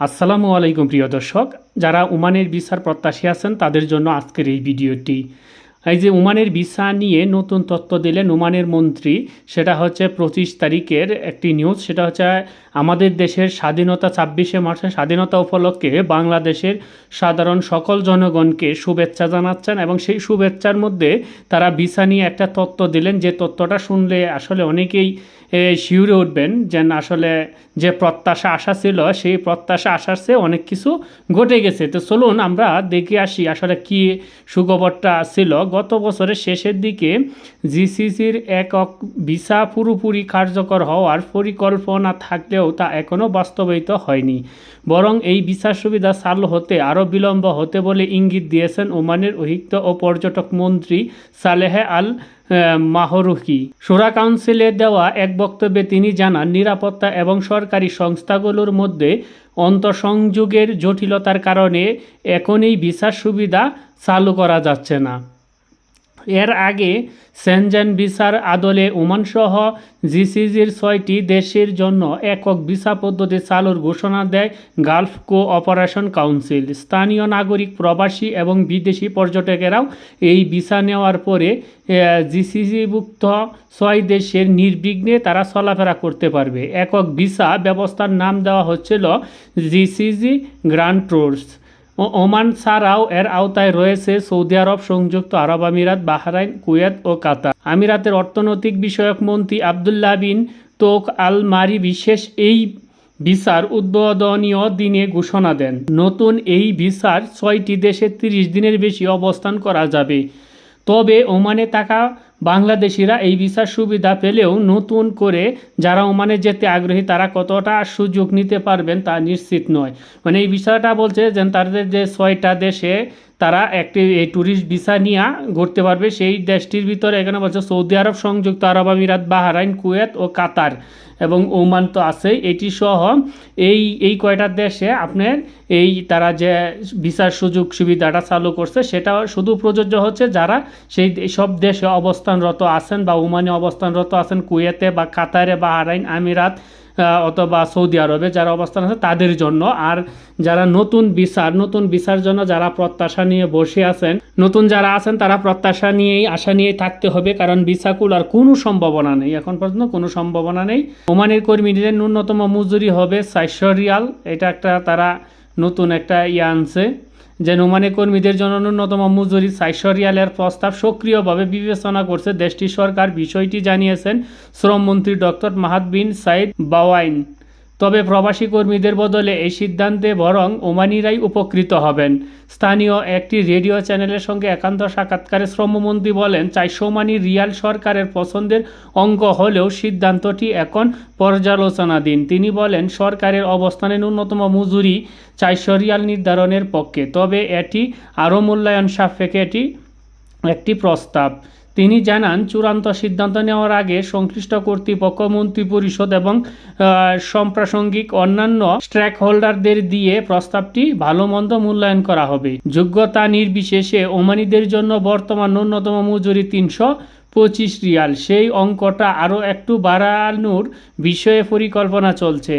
আসসালামু আলাইকুম প্রিয় দর্শক, যারা ওমানের ভিসার প্রত্যাশী আছেন তাদের জন্য আজকের এই ভিডিওটি। এই যে ওমানের ভিসা নিয়ে নতুন তথ্য দিলেন ওমানের মন্ত্রী, সেটা হচ্ছে 25 তারিখের একটি নিউজ। সেটা হচ্ছে আমাদের দেশের স্বাধীনতা 26শে মার্চের স্বাধীনতা উপলক্ষে বাংলাদেশের সাধারণ সকল জনগণকে শুভেচ্ছা জানাচ্ছেন এবং সেই শুভেচ্ছার মধ্যে তারা ভিসা নিয়ে একটা তথ্য দিলেন, যে তথ্যটা শুনলে আসলে অনেকেই শিউরে উঠবেন যে আসলে যে প্রত্যাশা আশা ছিল সেই প্রত্যাশা আশার চেয়ে অনেক কিছু ঘটে গেছে। তো চলুন আমরা দেখে আসি আসলে কি সুখবরটা ছিল। গত বছরের শেষের দিকে জিসিসির একক ভিসা পুরোপুরি কার্যকর হওয়ার পরিকল্পনা থাকলেও তা এখনও বাস্তবায়িত হয়নি, বরং এই ভিসার সুবিধা চালু হতে আরও বিলম্ব হতে বলে ইঙ্গিত দিয়েছেন ওমানের অহিত ও পর্যটক মন্ত্রী সালেহ আল মাহরুকি। শুরা কাউন্সিলে দেওয়া এক বক্তব্যে তিনি জানান, নিরাপত্তা এবং সরকারি সংস্থাগুলোর মধ্যে আন্তঃসংযোগের জটিলতার কারণে এখনই ভিসার সুবিধা চালু করা যাচ্ছে না। এর আগে সেনজেন ভিসার আদলে ওমানসহ জিসিসির 6টি দেশের জন্য একক ভিসা পদ্ধতি চালুর ঘোষণা দেয় গালফ কোঅপারেশন কাউন্সিল। স্থানীয় নাগরিক, প্রবাসী এবং বিদেশি পর্যটকেরাও এই ভিসা নেওয়ার পরে জিসিসিভুক্ত 6 দেশের নির্বিঘ্নে তারা চলাফেরা করতে পারবে। একক ভিসা ব্যবস্থার নাম দেওয়া হচ্ছিল জিসিসি গ্র্যান্ড ট্যুরস। ওমান ছাড়াও এর আওতায় রয়েছে সৌদি আরব, সংযুক্ত আরব আমিরাত, বাহরাইন, কুয়েত ও কাতার। আমিরাতের অর্থনৈতিক বিষয়ক মন্ত্রী আবদুল্লাহ বিন তোক আল মারি বিশেষ এই ভিসার উদ্বোধনীয় দিনে ঘোষণা দেন। নতুন এই ভিসার 6টি দেশে 30 দিনের বেশি অবস্থান করা যাবে। তবে ওমানে থাকা বাংলাদেশিরা এই ভিসার সুবিধা পেলেও নতুন করে যারা ওমানে যেতে আগ্রহী তারা কতটা সুযোগ নিতে পারবেন তা নিশ্চিত নয়। মানে এই বিষয়টা বলছে যে তাদের যে 6টা দেশে তারা একটি এই ট্যুরিস্ট ভিসা নিয়ে ঘুরতে পারবে। সেই দেশটির ভিতরে এখানে বলছে সৌদি আরব, সংযুক্ত আরব আমিরাত, বাহরাইন, কুয়েত ও কাতার এবং ওমান তো আছেই। এটি সহ এই কয়টা দেশে আপনার তারা যে ভিসার সুযোগ সুবিধাটা চালু করছে সেটা শুধু প্রযোজ্য হচ্ছে যারা সেই সব দেশে অবস্থানরত আছেন বা ওমানে অবস্থানরত আছেন, কুয়েতে বা কাতারে, বাহরাইন, আমিরাত অথবা সৌদি আরবে যারা অবস্থান আছে তাদের জন্য। আর যারা নতুন ভিসার জন্য যারা প্রত্যাশা নিয়ে বসে আছেন, নতুন যারা আছেন তারা প্রত্যাশা নিয়েই আশা নিয়েই থাকতে হবে, কারণ ভিসা খোলার কোনো সম্ভাবনা নেই, এখন পর্যন্ত কোনো সম্ভাবনা নেই। ওমানের কর্মীদের ন্যূনতম মজুরি হবে 400 রিয়াল। এটা একটা তারা নতুন একটা আনছে যে ওমানের কর্মীদের জন্য ন্যূনতম মজুরি 400 রিয়ালের প্রস্তাব সক্রিয়ভাবে বিবেচনা করছে দেশটির সরকার। বিষয়টি জানিয়েছেন শ্রমমন্ত্রী ডক্টর মাহাদ বিন সাইদ বাওয়াইন। তবে প্রবাসী কর্মীদের বদলে এই সিদ্ধান্তে বরং ওমানিরাই উপকৃত হবেন। স্থানীয় একটি রেডিও চ্যানেলের সঙ্গে একান্ত সাক্ষাৎকারে শ্রমমন্ত্রী বলেন, 400 ওমানি রিয়াল সরকারের পছন্দের অঙ্ক হলেও সিদ্ধান্তটি এখন পর্যালোচনাধীন। তিনি বলেন, সরকারের অবস্থানে ন্যূনতম মজুরি 400 রিয়াল নির্ধারণের পক্ষে, তবে এটি আরও মূল্যায়ন সাপেক্ষে এটি একটি প্রস্তাব। তিনি জানান, চূড়ান্ত সিদ্ধান্ত নেওয়ার আগে সংশ্লিষ্ট কর্তৃপক্ষ, মন্ত্রিপরিষদ এবং সম্প্রাসঙ্গিক অন্যান্য স্টেক হোল্ডারদের দিয়ে প্রস্তাবটি ভালো মন্দ মূল্যায়ন করা হবে। যোগ্যতা নির্বিশেষে ওমানিদের জন্য বর্তমান ন্যূনতম মজুরি 325 রিয়াল। সেই অঙ্কটা আরও একটু বাড়ানোর বিষয়ে পরিকল্পনা চলছে।